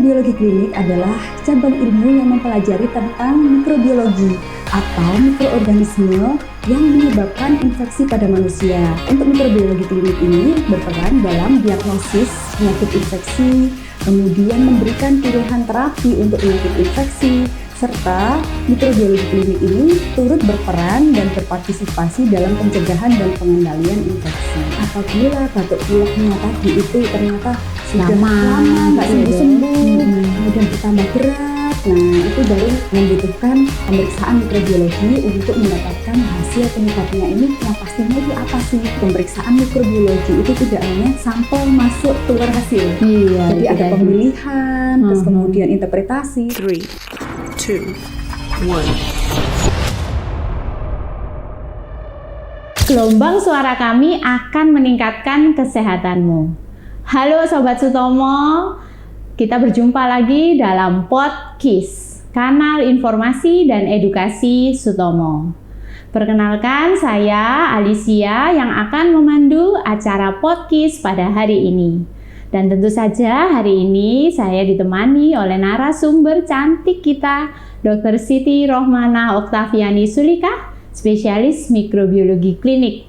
Mikrobiologi klinik adalah cabang ilmu yang mempelajari tentang mikrobiologi atau mikroorganisme yang menyebabkan infeksi pada manusia. Untuk mikrobiologi klinik ini berperan dalam diagnosis penyakit infeksi, kemudian memberikan pilihan terapi untuk penyakit infeksi, serta mikrobiologi klinik ini turut berperan dan berpartisipasi dalam pencegahan dan pengendalian infeksi. Apabila batuk pileknya tadi itu ternyata sudah lama nggak sembuh-sembuh, kemudian bertambah berat, nah itu baru membutuhkan pemeriksaan mikrobiologi untuk mendapatkan hasil penyebabnya ini yang pastinya itu apa sih. Pemeriksaan mikrobiologi itu tidak hanya sampel masuk keluar hasil, jadi ada pemilihan, terus kemudian interpretasi. 3, 2, 1. Gelombang suara kami akan meningkatkan kesehatanmu. Halo Sobat Sutomo, kita berjumpa lagi dalam Podcast, kanal informasi dan edukasi Sutomo. Perkenalkan, saya Alicia yang akan memandu acara podcast pada hari ini. Dan tentu saja hari ini saya ditemani oleh narasumber cantik kita, Dr. Siti Rohmana Oktaviani Sulika, spesialis mikrobiologi klinik.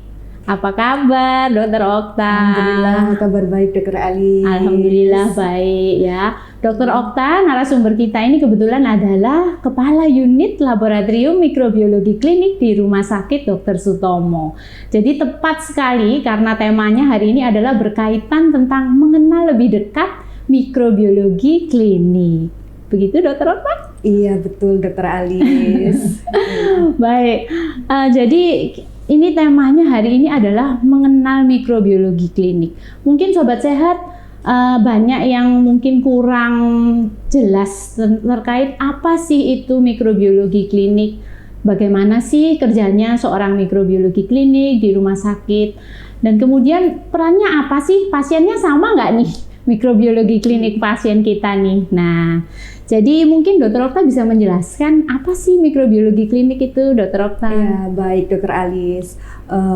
Apa kabar, Dr. Okta? Alhamdulillah, kabar baik, Dr. Ali. Alhamdulillah baik ya. Dr. Okta, narasumber kita ini kebetulan adalah Kepala Unit Laboratorium Mikrobiologi Klinik di Rumah Sakit Dr. Sutomo. Jadi tepat sekali karena temanya hari ini adalah berkaitan tentang mengenal lebih dekat mikrobiologi klinik. Begitu, Dr. Okta? Iya, betul, Dr. Alis. Baik, jadi ini temanya hari ini adalah mengenal mikrobiologi klinik. Mungkin Sobat Sehat banyak yang mungkin kurang jelas terkait apa sih itu mikrobiologi klinik, bagaimana sih kerjanya seorang mikrobiologi klinik di rumah sakit, dan kemudian perannya apa sih, pasiennya sama nggak nih mikrobiologi klinik pasien kita nih. Nah, jadi mungkin Dr. Okta bisa menjelaskan apa sih mikrobiologi klinik itu, Dr. Okta? Ya, baik Dr. Alis.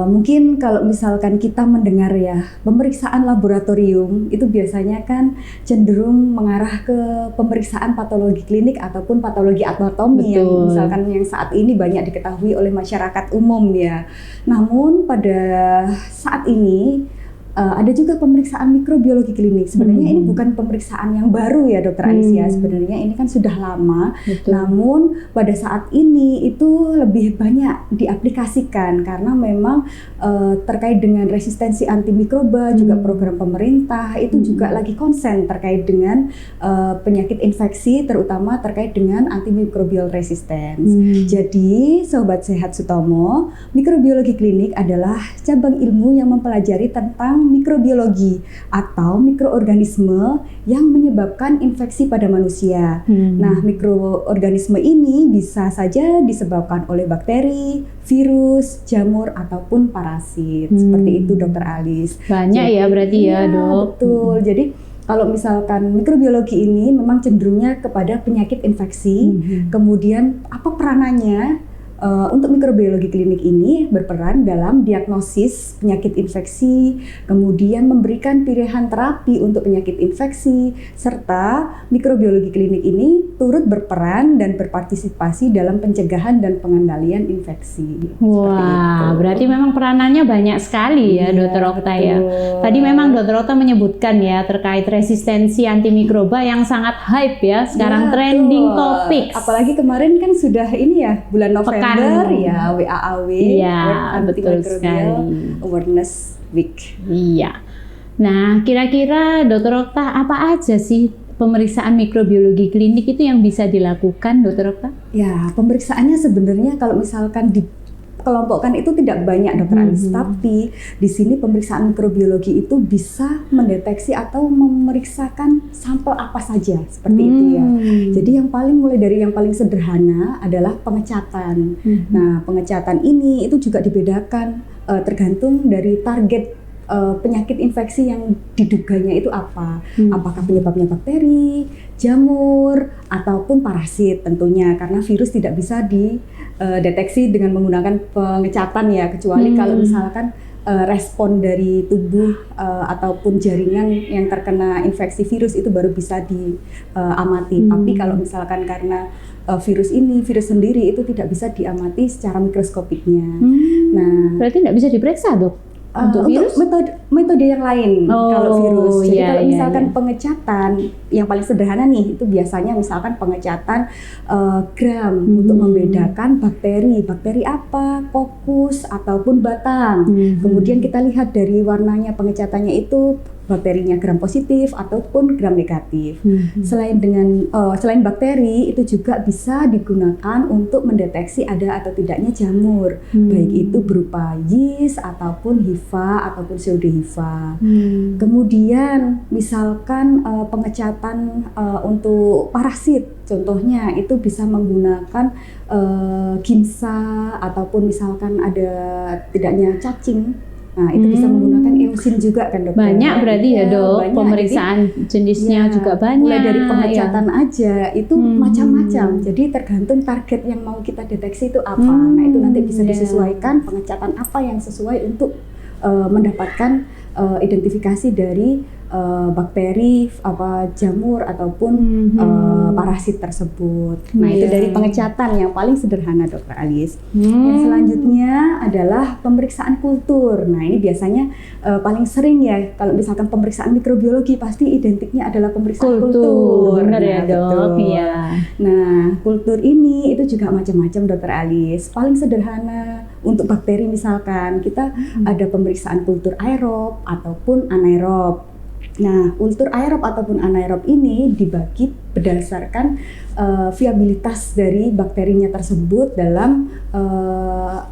Mungkin kalau misalkan kita mendengar ya, pemeriksaan laboratorium itu biasanya kan cenderung mengarah ke pemeriksaan patologi klinik ataupun patologi anatomi yang misalkan yang saat ini banyak diketahui oleh masyarakat umum ya. Namun pada saat ini ada juga pemeriksaan mikrobiologi klinik. Sebenarnya ini bukan pemeriksaan yang baru ya, Dr. Alicia. Sebenarnya ini kan sudah lama. Namun pada saat ini itu lebih banyak diaplikasikan karena memang terkait dengan resistensi antimikroba, juga program pemerintah itu juga lagi konsen terkait dengan penyakit infeksi, terutama terkait dengan antimicrobial resistance. Jadi, Sobat Sehat Sutomo, mikrobiologi klinik adalah cabang ilmu yang mempelajari tentang mikrobiologi atau mikroorganisme yang menyebabkan infeksi pada manusia. Nah, mikroorganisme ini bisa saja disebabkan oleh bakteri, virus, jamur, ataupun parasit. Seperti itu, Dr. Alis. Banyak ya berarti ya, Dok. Betul. Jadi kalau misalkan mikrobiologi ini memang cenderungnya kepada penyakit infeksi, kemudian apa peranannya? Untuk mikrobiologi klinik ini berperan dalam diagnosis penyakit infeksi, kemudian memberikan pilihan terapi untuk penyakit infeksi, serta mikrobiologi klinik ini turut berperan dan berpartisipasi dalam pencegahan dan pengendalian infeksi. Wah, berarti memang peranannya banyak sekali ya, Dr. Okta ya. Tadi memang Dr. Okta menyebutkan ya terkait resistensi antimikroba yang sangat hype ya, sekarang trending topik. Apalagi kemarin kan sudah ini ya, bulan November ya, WAAW, Iya, betul sekali. Awareness Week. Iya. Nah, kira-kira Dr. Okta apa aja sih pemeriksaan mikrobiologi klinik itu yang bisa dilakukan, Dr. Okta? Ya, pemeriksaannya sebenarnya kalau misalkan dikelompokkan itu tidak banyak, Dr. Alis, tapi di sini pemeriksaan mikrobiologi itu bisa mendeteksi atau memeriksakan sampel apa saja, seperti itu ya. Jadi mulai dari yang paling sederhana adalah pengecatan. Nah, pengecatan ini itu juga dibedakan tergantung dari target penyakit infeksi yang diduganya itu apa. Apakah penyebabnya bakteri, jamur, ataupun parasit tentunya, karena virus tidak bisa dideteksi dengan menggunakan pengecatan ya, kecuali kalau misalkan respon dari tubuh ataupun jaringan yang terkena infeksi virus itu baru bisa diamati. Tapi kalau misalkan karena virus sendiri itu tidak bisa diamati secara mikroskopiknya. Nah, berarti nggak bisa diperiksa, Dok? Untuk virus? Metode yang lain kalau virus. Jadi kalau misalkan iya. pengecatan yang paling sederhana nih itu biasanya misalkan pengecatan gram untuk membedakan bakteri apa, kokus ataupun batang. Kemudian kita lihat dari warnanya pengecatannya itu bakterinya gram positif ataupun gram negatif. Selain bakteri itu juga bisa digunakan untuk mendeteksi ada atau tidaknya jamur, baik itu berupa yeast ataupun hifa ataupun pseudohifa. Kemudian misalkan pengecatan untuk parasit, contohnya itu bisa menggunakan gimsa ataupun misalkan ada tidaknya cacing. Nah, itu bisa menggunakan eosin juga kan, Dokter. Banyak berarti ya, Dok. Banyak. Pemeriksaan jenisnya juga banyak. Mulai dari pengecatan aja itu macam-macam. Jadi tergantung target yang mau kita deteksi itu apa. Nah, itu nanti bisa disesuaikan pengecatan apa yang sesuai untuk mendapatkan identifikasi dari bakteri, jamur ataupun parasit tersebut. Nah, itu dari pengecatan yang paling sederhana, Dokter Alis. Yang selanjutnya adalah pemeriksaan kultur. Nah, ini biasanya paling sering ya kalau misalkan pemeriksaan mikrobiologi pasti identiknya adalah pemeriksaan kultur. Benar ya, Dok. Iya. Nah, kultur ini itu juga macam-macam, Dokter Alis. Paling sederhana untuk bakteri misalkan kita ada pemeriksaan kultur aerob ataupun anaerob. Nah, kultur aerob ataupun anaerob ini dibagi berdasarkan viabilitas dari bakterinya tersebut dalam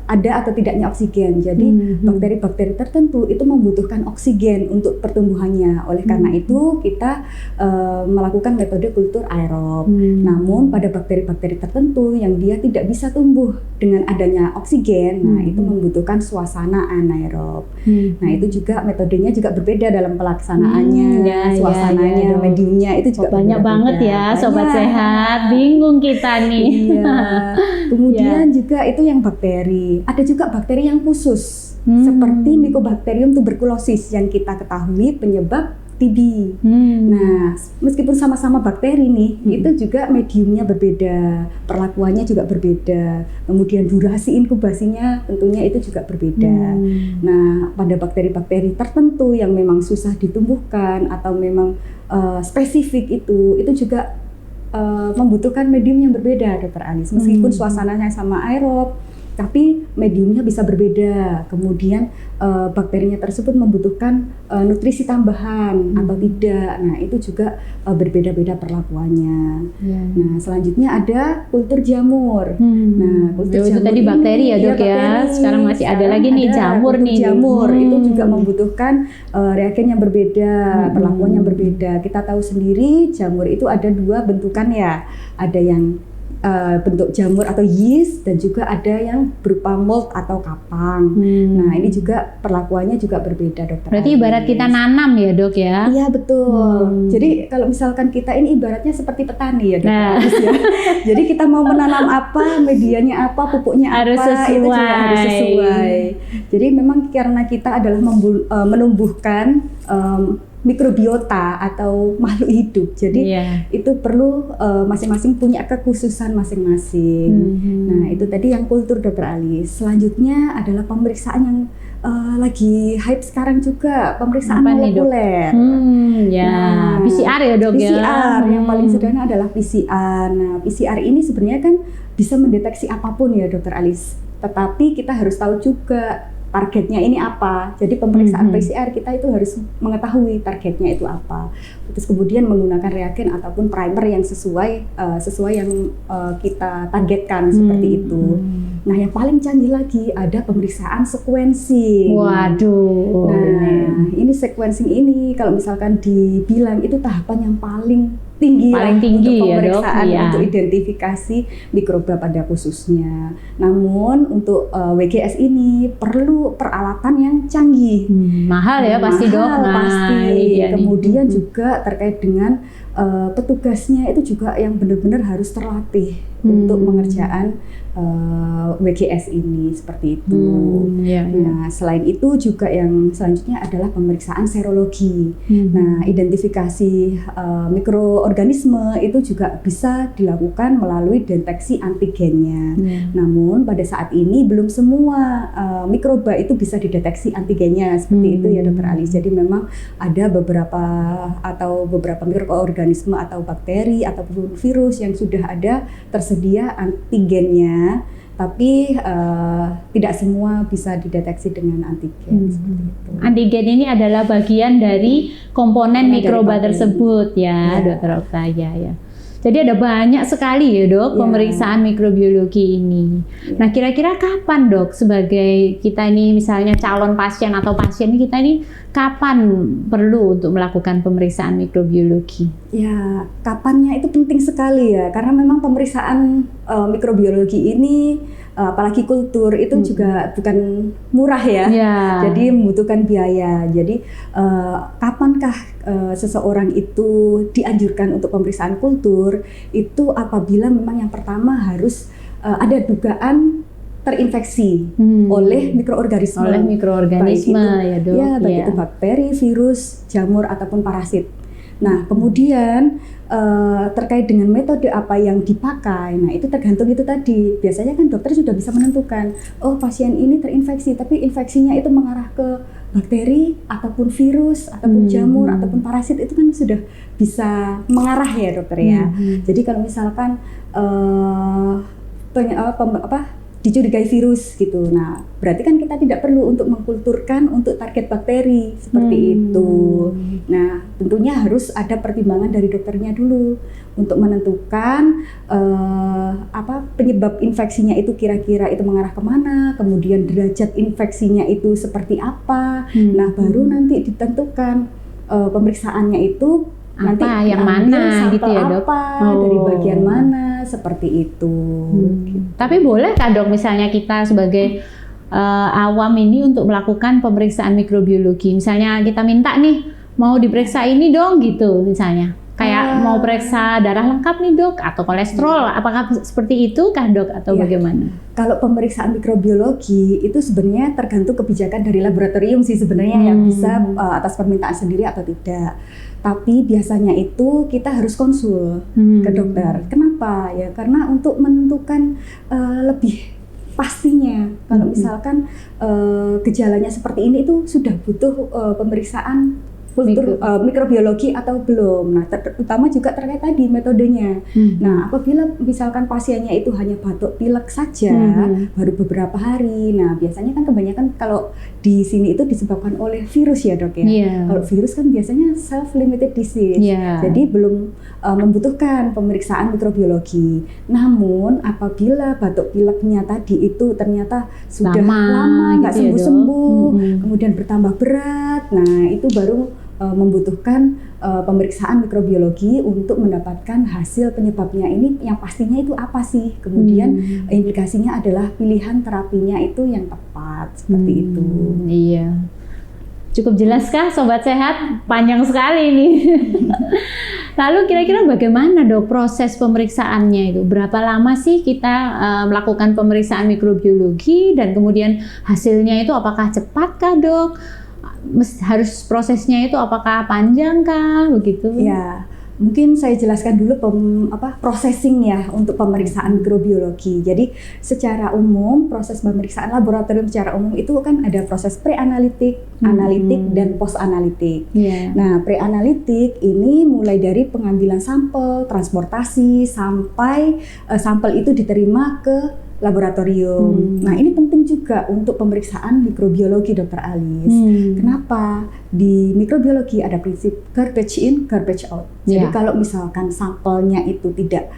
ada atau tidaknya oksigen. Jadi bakteri-bakteri tertentu itu membutuhkan oksigen untuk pertumbuhannya. Oleh karena itu kita melakukan metode kultur aerob. Namun pada bakteri-bakteri tertentu yang dia tidak bisa tumbuh dengan adanya oksigen, nah itu membutuhkan suasana anaerob. Nah, itu juga metodenya juga berbeda dalam pelaksanaannya, suasananya, mediumnya itu juga banyak banget ya, Sobat Sehat. Bingung kita nih. Iya. Kemudian juga itu yang bakteri. Ada juga bakteri yang khusus seperti Mycobacterium tuberculosis yang kita ketahui penyebab TB. Nah, meskipun sama-sama bakteri nih, itu juga mediumnya berbeda, perlakuannya juga berbeda. Kemudian durasi inkubasinya tentunya itu juga berbeda. Nah, pada bakteri-bakteri tertentu yang memang susah ditumbuhkan atau memang spesifik itu juga membutuhkan medium yang berbeda, Dokter Anis. Meskipun suasananya sama aerob, tapi mediumnya bisa berbeda. Kemudian bakterinya tersebut membutuhkan nutrisi tambahan atau tidak. Nah, itu juga berbeda-beda perlakuannya. Nah, selanjutnya ada kultur jamur. Nah, kultur jamur itu tadi bakteri ya, Dok, ya. Sekarang masih ada lagi nih jamur nih. Jamur itu juga membutuhkan reagen yang berbeda, perlakuan yang berbeda. Kita tahu sendiri jamur itu ada dua bentukan ya. Ada yang bentuk jamur atau yeast dan juga ada yang berupa mold atau kapang. Nah, ini juga perlakuannya juga berbeda, Dokter. Berarti ibarat kita nanam ya, Dok, ya? Iya, betul. Jadi kalau misalkan kita ini ibaratnya seperti petani ya, Dokter. Ya. Jadi kita mau menanam apa, medianya apa, pupuknya harus apa, sesuai. itu juga harus sesuai. Jadi memang karena kita adalah menumbuhkan mikrobiota atau makhluk hidup. Jadi itu perlu masing-masing punya kekhususan masing-masing. Nah, itu tadi yang kultur, Dokter Alis. Selanjutnya adalah pemeriksaan yang lagi hype sekarang juga, pemeriksaan molekuler. Nah, PCR ya, Dok, ya. PCR yang paling sederhana adalah PCR. Nah, PCR ini sebenarnya kan bisa mendeteksi apapun ya, Dokter Alis. Tetapi kita harus tahu juga targetnya ini apa. Jadi pemeriksaan PCR kita itu harus mengetahui targetnya itu apa. Terus kemudian menggunakan reagen ataupun primer yang sesuai yang kita targetkan seperti itu. Nah, yang paling canggih lagi ada pemeriksaan sequencing. Waduh. Nah, ini sequencing ini kalau misalkan dibilang itu tahapan yang paling tinggi untuk pemeriksaan ya, Dok, untuk identifikasi mikroba pada khususnya. Namun untuk WGS ini perlu peralatan yang canggih. Mahal ya pasti, Dok. Pasti. Kemudian juga terkait dengan petugasnya itu juga yang benar-benar harus terlatih untuk mengerjakan WGS ini seperti itu. Nah, selain itu juga yang selanjutnya adalah pemeriksaan serologi. Nah, identifikasi mikroorganisme itu juga bisa dilakukan melalui deteksi antigennya. Namun pada saat ini belum semua mikroba itu bisa dideteksi antigennya seperti itu ya Dokter Alice. Jadi memang ada beberapa mikroorganisme atau bakteri ataupun virus yang sudah ada tersedia antigennya, tapi tidak semua bisa dideteksi dengan antigen. Seperti itu. Antigen ini adalah bagian dari komponen mikroba dari tersebut ya, Dokter Oktaya ya. Jadi ada banyak sekali ya Dok pemeriksaan mikrobiologi ini. Nah kira-kira kapan Dok sebagai kita ini misalnya calon pasien atau pasien kita ini kapan perlu untuk melakukan pemeriksaan mikrobiologi? Ya kapannya itu penting sekali ya, karena memang pemeriksaan mikrobiologi ini apalagi kultur itu juga bukan murah ya. Jadi membutuhkan biaya. Jadi kapankah seseorang itu dianjurkan untuk pemeriksaan kultur? Itu apabila memang yang pertama harus ada dugaan terinfeksi oleh mikroorganisme. Baik itu, ya Dok. Baik itu bakteri, virus, jamur ataupun parasit. Nah, kemudian terkait dengan metode apa yang dipakai, nah itu tergantung itu tadi. Biasanya kan dokter sudah bisa menentukan, oh pasien ini terinfeksi, tapi infeksinya itu mengarah ke bakteri ataupun virus ataupun jamur ataupun parasit, itu kan sudah bisa mengarah ya dokter ya. Jadi kalau misalkan dicurigai virus gitu, nah berarti kan kita tidak perlu untuk mengkulturkan untuk target bakteri seperti itu. Nah tentunya harus ada pertimbangan dari dokternya dulu untuk menentukan penyebab infeksinya itu kira-kira itu mengarah kemana, kemudian derajat infeksinya itu seperti apa. Nah baru nanti ditentukan pemeriksaannya itu nanti yang mana gitu ya Dok? Dari bagian mana seperti itu. Gitu. Tapi boleh kan Dok misalnya kita sebagai awam ini untuk melakukan pemeriksaan mikrobiologi, misalnya kita minta nih mau diperiksa ini dong gitu misalnya, kayak mau periksa darah lengkap nih Dok atau kolesterol, apakah seperti itu kah Dok atau bagaimana? Kalau pemeriksaan mikrobiologi itu sebenarnya tergantung kebijakan dari laboratorium sih sebenarnya, yang bisa atas permintaan sendiri atau tidak. Tapi biasanya itu kita harus konsul ke dokter. Kenapa? Ya karena untuk menentukan lebih pastinya kalau misalkan gejalanya seperti ini itu sudah butuh pemeriksaan kultur mikrobiologi atau belum. Nah, terutama juga terkait tadi metodenya. Nah, apabila misalkan pasiennya itu hanya batuk pilek saja, baru beberapa hari. Nah, biasanya kan kebanyakan kalau di sini itu disebabkan oleh virus ya Dok ya. Kalau virus kan biasanya self-limited disease. Jadi belum membutuhkan pemeriksaan mikrobiologi. Namun apabila batuk pileknya tadi itu ternyata sudah lama nggak sembuh-sembuh, kemudian bertambah berat, nah itu baru membutuhkan pemeriksaan mikrobiologi untuk mendapatkan hasil penyebabnya ini yang pastinya itu apa sih. Kemudian implikasinya adalah pilihan terapinya itu yang tepat seperti itu. Iya. Cukup jelas kah Sobat Sehat? Panjang sekali ini. Lalu kira-kira bagaimana Dok proses pemeriksaannya itu? Berapa lama sih kita melakukan pemeriksaan mikrobiologi dan kemudian hasilnya itu apakah cepat kah Dok? Harus prosesnya itu apakah panjang kah begitu? Ya, mungkin saya jelaskan dulu processing ya untuk pemeriksaan mikrobiologi. Jadi secara umum proses pemeriksaan laboratorium secara umum itu kan ada proses pre-analitik, analitik dan post-analitik. Nah, pre-analitik ini mulai dari pengambilan sampel, transportasi sampai sampel itu diterima ke laboratorium. Nah, ini penting juga untuk pemeriksaan mikrobiologi Dokter Alice. Kenapa? Di mikrobiologi ada prinsip garbage in, garbage out. Jadi kalau misalkan sampelnya itu tidak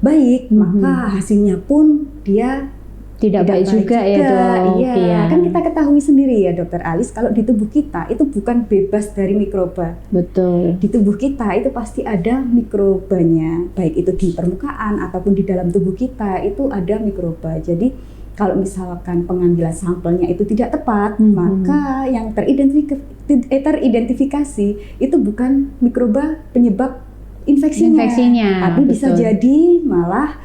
baik, maka hasilnya pun dia tidak baik juga ya Dok. Iya, kan kita ketahui sendiri ya Dokter Alice, kalau di tubuh kita itu bukan bebas dari mikroba. Betul. Di tubuh kita itu pasti ada mikrobanya, baik itu di permukaan ataupun di dalam tubuh kita itu ada mikroba. Jadi kalau misalkan pengambilan sampelnya itu tidak tepat, maka yang teridentifikasi itu bukan mikroba penyebab infeksinya. Tapi bisa betul. jadi malah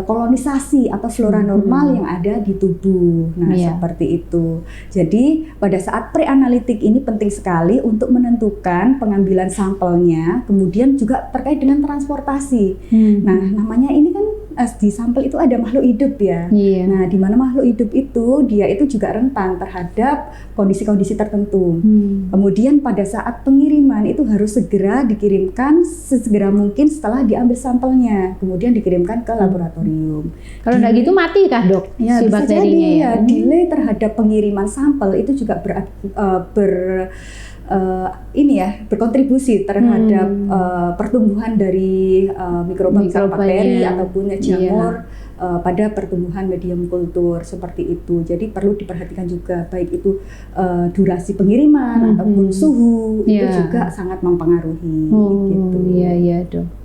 kolonisasi atau flora normal yang ada di tubuh. Nah, seperti itu. Jadi, pada saat preanalitik ini penting sekali untuk menentukan pengambilan sampelnya, kemudian juga terkait dengan transportasi. Nah, namanya ini kan di sampel itu ada makhluk hidup ya. Nah, di mana makhluk hidup itu dia itu juga rentan terhadap kondisi-kondisi tertentu. Kemudian pada saat pengiriman itu harus segera dikirimkan sesegera mungkin setelah diambil sampelnya, kemudian dikirimkan ke laboratorium. Kalau nggak gitu mati kah dok ya, si bisa bakterinya jadi, ya? Delay terhadap pengiriman sampel itu juga berkontribusi terhadap pertumbuhan dari mikroba bakteri ataupun jamur pada pertumbuhan medium kultur seperti itu. Jadi perlu diperhatikan juga baik itu durasi pengiriman ataupun suhu itu juga sangat mempengaruhi. Gitu. Iya dok.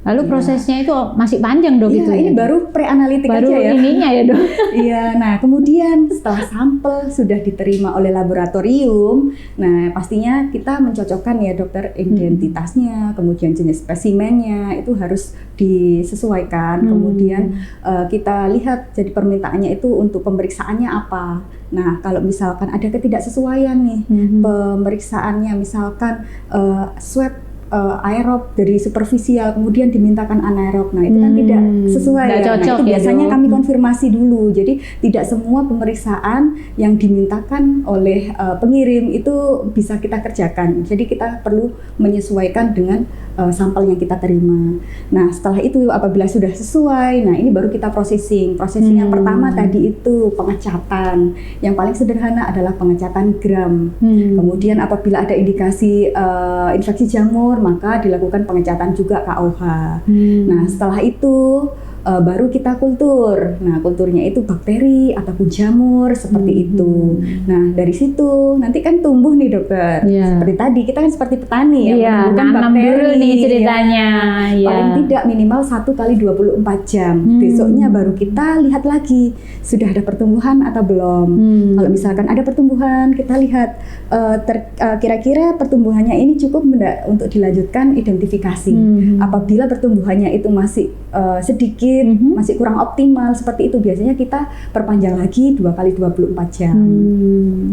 Lalu prosesnya itu masih panjang dok itu? Ini baru preanalitik aja ya. Baru ininya ya dok? Iya, nah kemudian setelah sampel sudah diterima oleh laboratorium, nah pastinya kita mencocokkan ya dokter identitasnya, kemudian jenis spesimennya itu harus disesuaikan, kemudian kita lihat jadi permintaannya itu untuk pemeriksaannya apa. Nah kalau misalkan ada ketidaksesuaian nih pemeriksaannya, misalkan swab aerob dari superficial kemudian dimintakan anaerob, nah itu kan tidak sesuai ya. Nah, itu biasanya kami konfirmasi dulu. Jadi tidak semua pemeriksaan yang dimintakan oleh pengirim itu bisa kita kerjakan. Jadi kita perlu menyesuaikan dengan sampel yang kita terima. Nah setelah itu apabila sudah sesuai, nah ini baru kita processing. Processing yang pertama tadi itu pengecatan. Yang paling sederhana adalah pengecatan gram. Kemudian apabila ada indikasi infeksi jamur, maka dilakukan pengecatan juga KOH. Nah setelah itu baru kita kultur. Nah kulturnya itu bakteri ataupun jamur seperti itu. Nah dari situ nanti kan tumbuh nih dokter. Seperti tadi kita kan seperti petani ya, menumbuhkan bakteri nih ceritanya. Paling tidak minimal 1 kali 24 jam. Besoknya baru kita lihat lagi sudah ada pertumbuhan atau belum. Kalau misalkan ada pertumbuhan, kita lihat kira-kira pertumbuhannya ini cukup enggak untuk dilanjutkan identifikasi. Apabila pertumbuhannya itu masih sedikit, masih kurang optimal seperti itu, biasanya kita perpanjang lagi 2 kali 24 jam.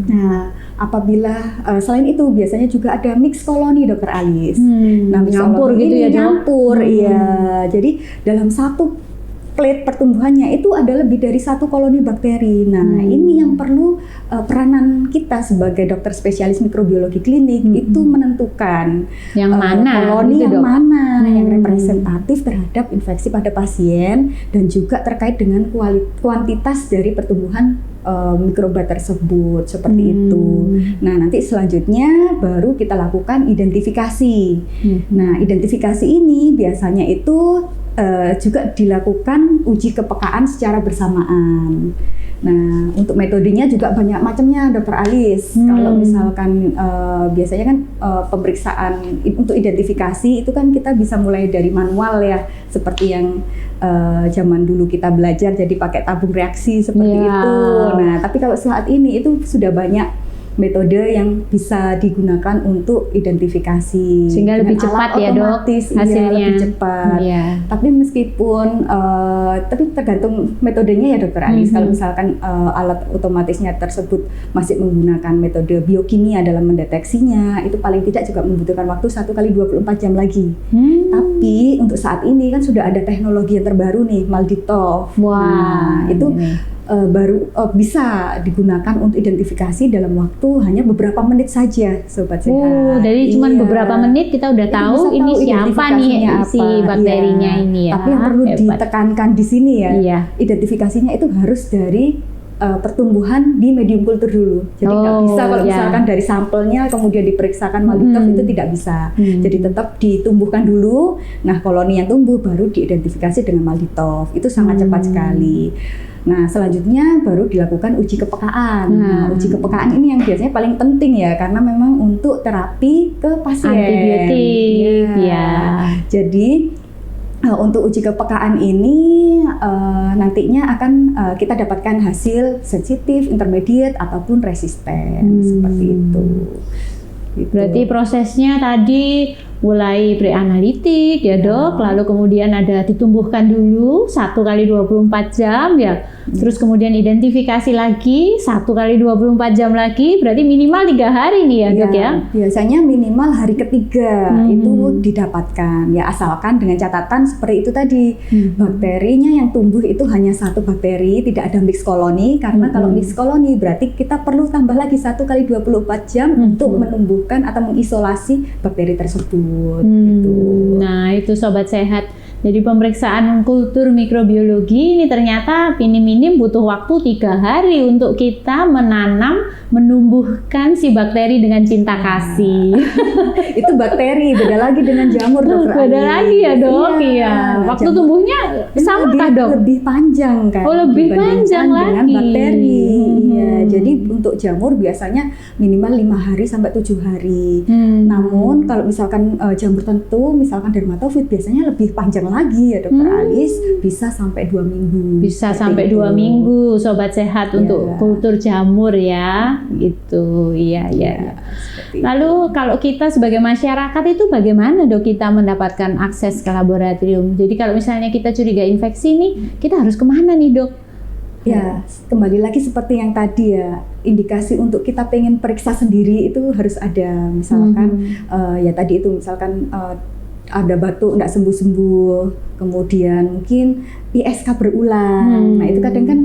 Nah, apabila selain itu biasanya juga ada mix koloni dokter Alis. Nah, nyampur gitu ini ya, nyampur, iya. Jadi dalam satu plate pertumbuhannya itu ada lebih dari 1 koloni bakteri. Nah, ini yang perlu peranan kita sebagai dokter spesialis mikrobiologi klinik itu menentukan yang mana koloni gitu, yang mana yang representatif terhadap infeksi pada pasien dan juga terkait dengan kuantitas dari pertumbuhan mikroba tersebut seperti itu. Nah, nanti selanjutnya baru kita lakukan identifikasi. Nah, identifikasi ini biasanya itu juga dilakukan uji kepekaan secara bersamaan. Nah, untuk metodenya juga banyak macamnya dokter Alis. Kalau misalkan biasanya kan pemeriksaan untuk identifikasi itu kan kita bisa mulai dari manual ya, seperti yang zaman dulu kita belajar jadi pakai tabung reaksi seperti itu. Nah, tapi kalau saat ini itu sudah banyak metode yang bisa digunakan untuk identifikasi sehingga lebih cepat ya dok hasilnya, lebih cepat. Tapi meskipun tapi tergantung metodenya ya dokter Alis. Kalau misalkan alat otomatisnya tersebut masih menggunakan metode biokimia dalam mendeteksinya, itu paling tidak juga membutuhkan waktu 1 kali 24 jam lagi. Tapi untuk saat ini kan sudah ada teknologi yang terbaru nih, MALDI-TOF. Nah, itu baru bisa digunakan untuk identifikasi dalam waktu hanya beberapa menit saja, sobat sehat. Jadi cuma beberapa menit kita udah tahu ini siapa nih si bakterinya ini ya. Tapi yang perlu ditekankan di sini ya, identifikasinya itu harus dari pertumbuhan di medium kultur dulu. Jadi nggak bisa kalau misalkan dari sampelnya kemudian diperiksakan MALDI-TOF itu tidak bisa. Jadi tetap ditumbuhkan dulu. Nah, koloni yang tumbuh baru diidentifikasi dengan MALDI-TOF. Itu sangat cepat sekali. Nah, selanjutnya baru dilakukan uji kepekaan. Nah, uji kepekaan ini yang biasanya paling penting ya, karena memang untuk terapi ke pasien. Antibiotik, Jadi untuk uji kepekaan ini nantinya akan kita dapatkan hasil sensitif, intermediate ataupun resisten seperti itu. Berarti prosesnya tadi mulai pre-analitik ya dok, lalu kemudian ada ditumbuhkan dulu 1 kali 24 jam ya, terus kemudian identifikasi lagi 1 kali 24 jam lagi, berarti minimal 3 hari nih ya dok ya? Biasanya minimal hari ketiga itu didapatkan ya, asalkan dengan catatan seperti itu tadi, bakterinya yang tumbuh itu hanya 1 bakteri, tidak ada mixed koloni, karena kalau mixed koloni berarti kita perlu tambah lagi 1 kali 24 jam untuk menumbuhkan atau mengisolasi bakteri tersebut. Gitu. Nah itu sobat sehat, jadi pemeriksaan kultur mikrobiologi ini ternyata minim-minim butuh waktu 3 hari untuk kita menumbuhkan si bakteri dengan cinta kasih. Itu bakteri, beda lagi dengan jamur dokter. Beda lagi ya dok, iya. Waktu jamur tumbuhnya sama kah dok? Lebih panjang kan? Oh lebih panjang dengan lagi. Bakteri. Iya, jadi untuk jamur biasanya minimal 5 hari sampai 7 hari. Namun kalau misalkan jamur tertentu, misalkan dermatofit biasanya lebih panjang lagi ya dokter Alis, bisa sampai 2 minggu. Bisa sampai 2 minggu sobat sehat untuk kultur jamur ya, gitu. Iya. Lalu kalau kita sebagai masyarakat itu bagaimana dok kita mendapatkan akses ke laboratorium? Jadi kalau misalnya kita curiga infeksi nih, kita harus kemana nih dok? Ya, kembali lagi seperti yang tadi ya, indikasi untuk kita pengen periksa sendiri itu harus ada, misalkan ya tadi itu misalkan ada batuk nggak sembuh-sembuh, kemudian mungkin ISK berulang. Nah itu kadang kan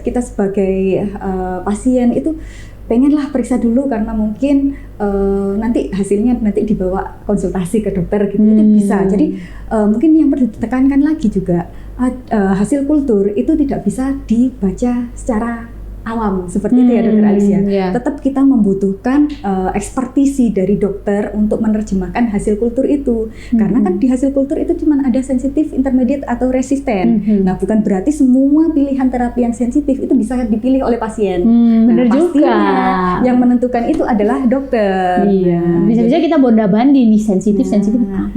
kita sebagai pasien itu pengenlah periksa dulu karena mungkin nanti hasilnya nanti dibawa konsultasi ke dokter gitu, itu bisa. Jadi mungkin yang perlu ditekankan lagi juga hasil kultur itu tidak bisa dibaca secara awam seperti itu ya dokter Alicia. Tetap kita membutuhkan ekspertisi dari dokter untuk menerjemahkan hasil kultur itu. Karena kan di hasil kultur itu cuma ada sensitif, intermediate atau resisten. Nah, bukan berarti semua pilihan terapi yang sensitif itu bisa dipilih oleh pasien. Nah, pastinya yang menentukan itu adalah dokter. Iya. Bisa-bisa kita bonda-bandi nih sensitif. Nah,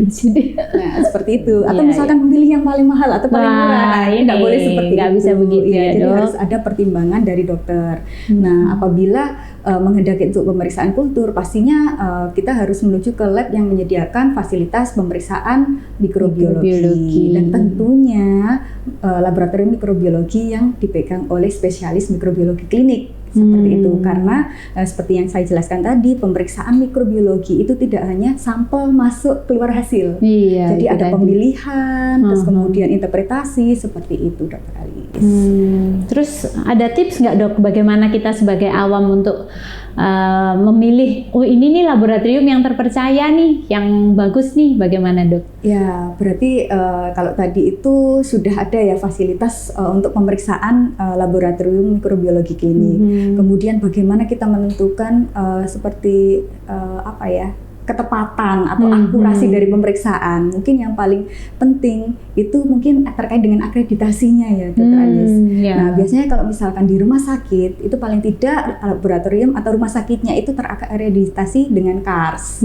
seperti itu. Atau misalkan memilih yang paling mahal atau paling murah. Nah, ini nggak boleh seperti itu. Nggak bisa begitu ya, jadi dok. harus ada pertimbangan dari dokter. Nah, apabila menghendaki untuk pemeriksaan kultur, pastinya kita harus menuju ke lab yang menyediakan fasilitas pemeriksaan mikrobiologi. Dan tentunya laboratorium mikrobiologi yang dipegang oleh spesialis mikrobiologi klinik. Seperti itu, karena seperti yang saya jelaskan tadi, pemeriksaan mikrobiologi itu tidak hanya sampel masuk keluar hasil. Jadi ada pemilihan, terus kemudian interpretasi, seperti itu dokter Alis. Terus ada tips nggak dok, bagaimana kita sebagai awam untuk memilih, oh ini nih laboratorium yang terpercaya nih, yang bagus nih, bagaimana dok? Ya, berarti kalau tadi itu sudah ada ya fasilitas untuk pemeriksaan laboratorium mikrobiologi klinik. Kemudian bagaimana kita menentukan seperti apa ya, ketepatan atau akurasi dari pemeriksaan. Mungkin yang paling penting itu mungkin terkait dengan akreditasinya ya dokter Anis. Nah biasanya kalau misalkan di rumah sakit itu paling tidak laboratorium atau rumah sakitnya itu terakreditasi dengan KARS.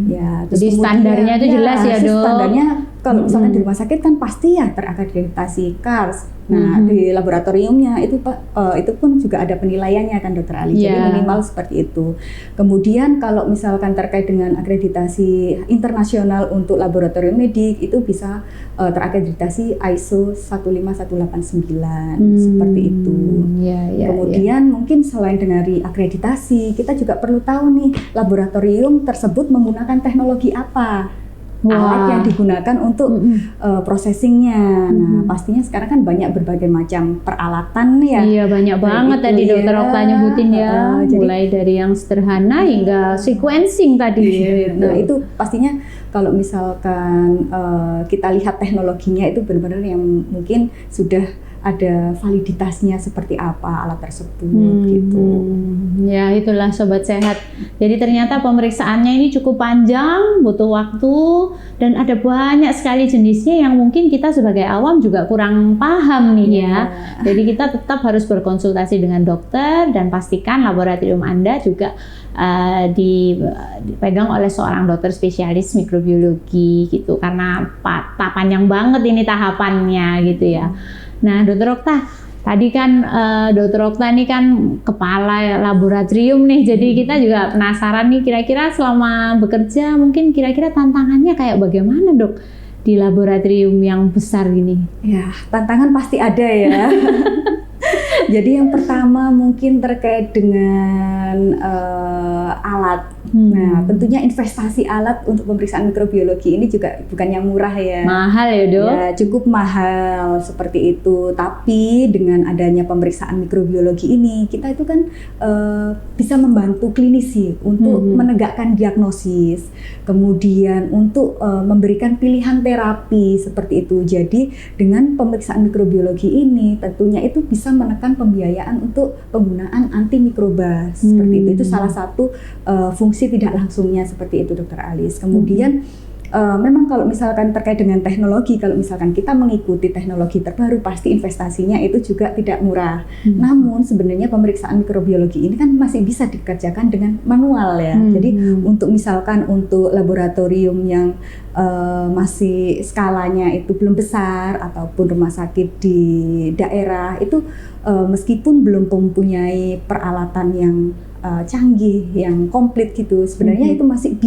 Ya, jadi standarnya itu jelas ya dok. Standarnya kalau misalkan di rumah sakit kan pasti ya terakreditasi KARS. Nah di laboratoriumnya itu pun juga ada penilaiannya kan dokter Ali. Jadi minimal seperti itu. Kemudian kalau misalkan terkait dengan akreditasi internasional untuk laboratorium medik itu bisa terakreditasi ISO 15189 seperti itu. Kemudian mungkin selain dari akreditasi, kita juga perlu tahu nih laboratorium tersebut menggunakan teknologi apa. Alat yang digunakan untuk processingnya. Nah, pastinya sekarang kan banyak berbagai macam peralatan ya. Iya, banyak banget itu, tadi dokter Okta nyebutin ya. Mulai dari yang sederhana hingga sequencing tadi. Nah, itu pastinya kalau misalkan kita lihat teknologinya itu benar-benar yang mungkin sudah ada validitasnya seperti apa alat tersebut gitu. Ya itulah sobat sehat. Jadi ternyata pemeriksaannya ini cukup panjang, butuh waktu, dan ada banyak sekali jenisnya yang mungkin kita sebagai awam juga kurang paham nih ya. Jadi kita tetap harus berkonsultasi dengan dokter dan pastikan laboratorium Anda juga dipegang oleh seorang dokter spesialis mikrobiologi gitu, karena panjang banget ini tahapannya gitu ya. Nah, Dokter Okta, Tadi kan Dr. Okta ini kan kepala laboratorium nih, jadi kita juga penasaran nih kira-kira selama bekerja mungkin kira-kira tantangannya kayak bagaimana dok di laboratorium yang besar ini? Ya, tantangan pasti ada ya. Jadi yang pertama mungkin terkait dengan alat. Nah, tentunya investasi alat untuk pemeriksaan mikrobiologi ini juga bukan yang murah ya. Mahal ya dok? Ya, cukup mahal seperti itu. Tapi dengan adanya pemeriksaan mikrobiologi ini, kita itu kan bisa membantu klinisi untuk menegakkan diagnosis, kemudian untuk memberikan pilihan terapi seperti itu. Jadi dengan pemeriksaan mikrobiologi ini tentunya itu bisa menekan pembiayaan untuk penggunaan antimikroba seperti itu. Itu salah satu fungsi tidak langsungnya seperti itu, Dr. Alis. Kemudian memang kalau misalkan terkait dengan teknologi, kalau misalkan kita mengikuti teknologi terbaru, pasti investasinya itu juga tidak murah. Namun sebenarnya pemeriksaan mikrobiologi ini kan masih bisa dikerjakan dengan manual ya. Jadi untuk misalkan untuk laboratorium yang masih skalanya itu belum besar ataupun rumah sakit di daerah itu meskipun belum mempunyai peralatan yang canggih, yang komplit gitu, sebenarnya itu masih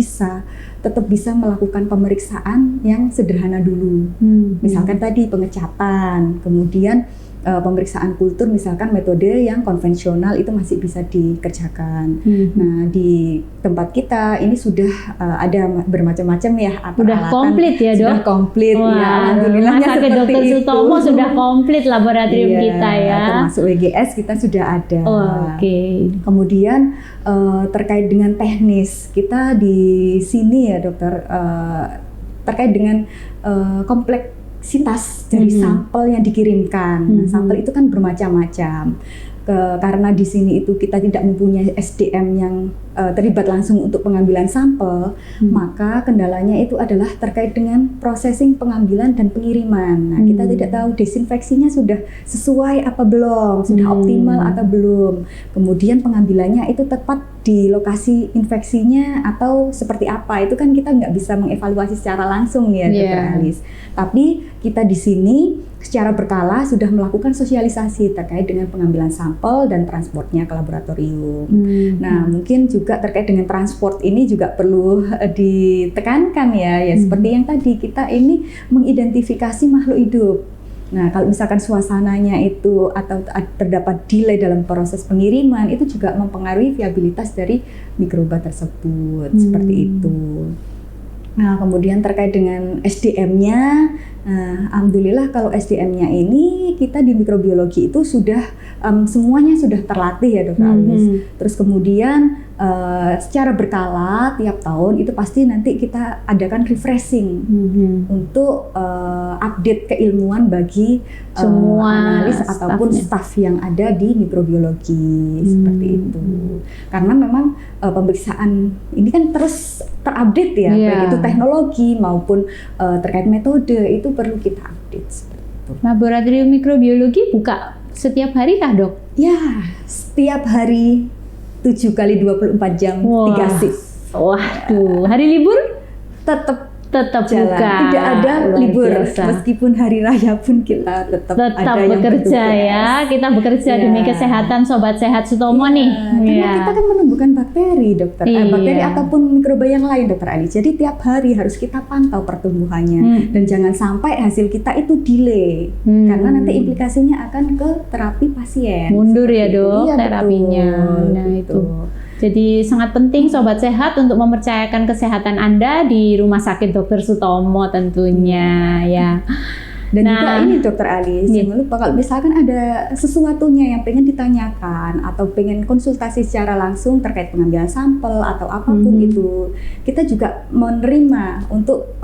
tetap bisa melakukan pemeriksaan yang sederhana dulu. Misalkan tadi pengecatan, kemudian pemeriksaan kultur, misalkan metode yang konvensional itu masih bisa dikerjakan. Nah, di tempat kita ini sudah ada bermacam-macam ya peralatan. Udah komplit ya dok? Sudah komplit. Wah, ya, alhamdulillahnya Sakit seperti Dr. itu. Sutomo sudah komplit laboratorium kita ya. Termasuk WGS kita sudah ada. Oke. Kemudian terkait dengan teknis, kita di sini ya dokter, terkait dengan kompleksitas dari sampel yang dikirimkan. Nah, sampel itu kan bermacam-macam. Karena di sini itu kita tidak mempunyai SDM yang terlibat langsung untuk pengambilan sampel, maka kendalanya itu adalah terkait dengan processing pengambilan dan pengiriman. Nah, kita tidak tahu desinfeksinya sudah sesuai apa belum, sudah optimal atau belum. Kemudian pengambilannya itu tepat di lokasi infeksinya atau seperti apa, itu kan kita nggak bisa mengevaluasi secara langsung ya, Dr. Alis. Tapi kita di sini secara berkala sudah melakukan sosialisasi terkait dengan pengambilan sampel dan transportnya ke laboratorium. Nah, mungkin juga terkait dengan transport ini juga perlu ditekankan ya, seperti yang tadi kita ini mengidentifikasi makhluk hidup. Nah, kalau misalkan suasananya itu atau terdapat delay dalam proses pengiriman, itu juga mempengaruhi viabilitas dari mikroba tersebut, seperti itu. Nah, kemudian terkait dengan SDM-nya, alhamdulillah kalau SDM-nya ini kita di mikrobiologi itu sudah semuanya sudah terlatih ya Dr. Alis. Terus kemudian secara berkala tiap tahun itu pasti nanti kita adakan refreshing untuk update keilmuan bagi semua analis ataupun staf yang ada di mikrobiologi seperti itu. Karena memang pemeriksaan ini kan terus terupdate ya, baik itu teknologi maupun terkait metode itu perlu kita update seperti itu. Laboratorium mikrobiologi buka setiap hari kah dok? Ya, setiap hari 7 kali 24 jam, 3 shift. Waduh, hari libur? Tetap jalan. buka. Tidak ada libur, biasa. Meskipun hari raya pun kita tetap ada yang bekerja ya. Kita bekerja demi kesehatan Sobat Sehat Sutomo nih. Karena kita kan menumbuhkan bakteri, dokter. Bakteri ataupun mikroba yang lain, Dokter Ali. Jadi tiap hari harus kita pantau pertumbuhannya dan jangan sampai hasil kita itu delay. Karena nanti implikasinya akan ke terapi pasien. Mundur ya dok, iya, terapinya. Betul, nah itu. Jadi sangat penting Sobat Sehat untuk mempercayakan kesehatan Anda di Rumah Sakit Dr. Sutomo tentunya ya. Dan juga ini Dokter Ali, jangan lupa kalau misalkan ada sesuatunya yang pengen ditanyakan atau pengen konsultasi secara langsung terkait pengambilan sampel atau apapun itu, kita juga menerima untuk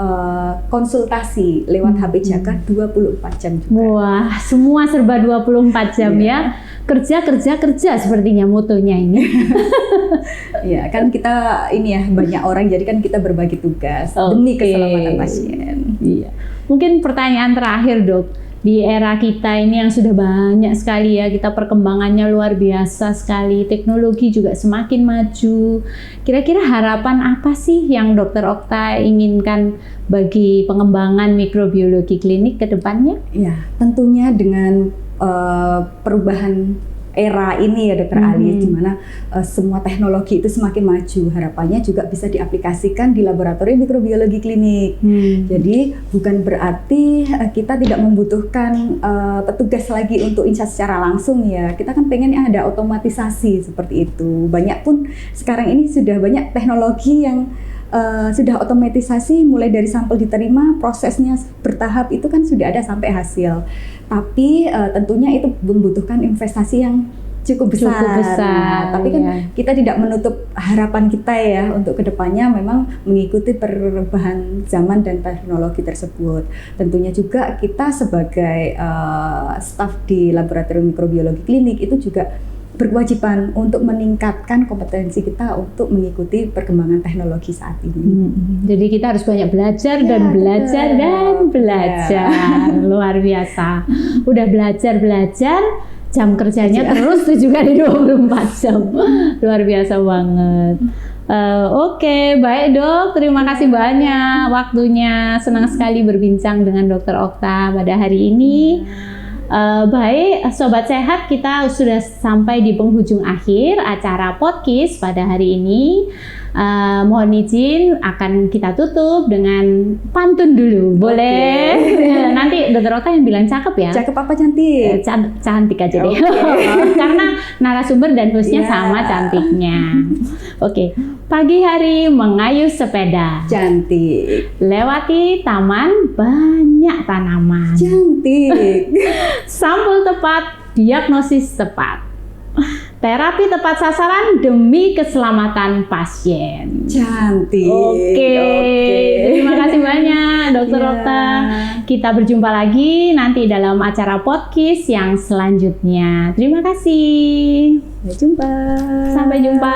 konsultasi lewat HP Jaga 24 jam juga. Wah, semua serba 24 jam ya. Kerja sepertinya motonya ini. Ya, kan kita ini ya banyak orang, jadi kan kita berbagi tugas demi keselamatan pasien. Iya. Mungkin pertanyaan terakhir dok, di era kita ini yang sudah banyak sekali ya, kita perkembangannya luar biasa sekali, teknologi juga semakin maju. Kira-kira harapan apa sih yang Dr. Okta inginkan bagi pengembangan mikrobiologi klinik ke depannya? Ya, tentunya dengan perubahan era ini ya Dr. Alice, di mana semua teknologi itu semakin maju, harapannya juga bisa diaplikasikan di laboratorium mikrobiologi klinik. Jadi bukan berarti kita tidak membutuhkan petugas lagi untuk insight secara langsung ya. Kita kan pengen ada otomatisasi seperti itu. Banyak pun sekarang ini sudah banyak teknologi yang sudah otomatisasi, mulai dari sampel diterima, prosesnya bertahap itu kan sudah ada sampai hasil. Tapi tentunya itu membutuhkan investasi yang cukup besar. Nah, tapi kan kita tidak menutup harapan kita ya untuk kedepannya memang mengikuti perubahan zaman dan teknologi tersebut. Tentunya juga kita sebagai staf di laboratorium mikrobiologi klinik itu juga berkewajiban untuk meningkatkan kompetensi kita untuk mengikuti perkembangan teknologi saat ini. Jadi kita harus banyak belajar dan belajar dan belajar. Luar biasa. Udah belajar, jam kerjanya terus 7 kali 24 jam. Luar biasa banget. Oke, baik Dok. Terima kasih banyak waktunya. Senang sekali berbincang dengan Dr. Okta pada hari ini. Baik, Sobat Sehat, kita sudah sampai di penghujung akhir acara podcast pada hari ini. Mohon izin akan kita tutup dengan pantun dulu, boleh? Nanti Dr. Okta yang bilang cakep ya? Cakep apa cantik? Cantik aja deh. Karena narasumber dan hostnya sama cantiknya. Oke. Pagi hari mengayuh sepeda, cantik. Lewati taman banyak tanaman, cantik. Sampel tepat, diagnosis tepat, terapi tepat sasaran demi keselamatan pasien. Cantik. Oke. Terima kasih banyak Dr. Okta. Kita berjumpa lagi nanti dalam acara podcast yang selanjutnya. Terima kasih. Sampai jumpa. Sampai jumpa.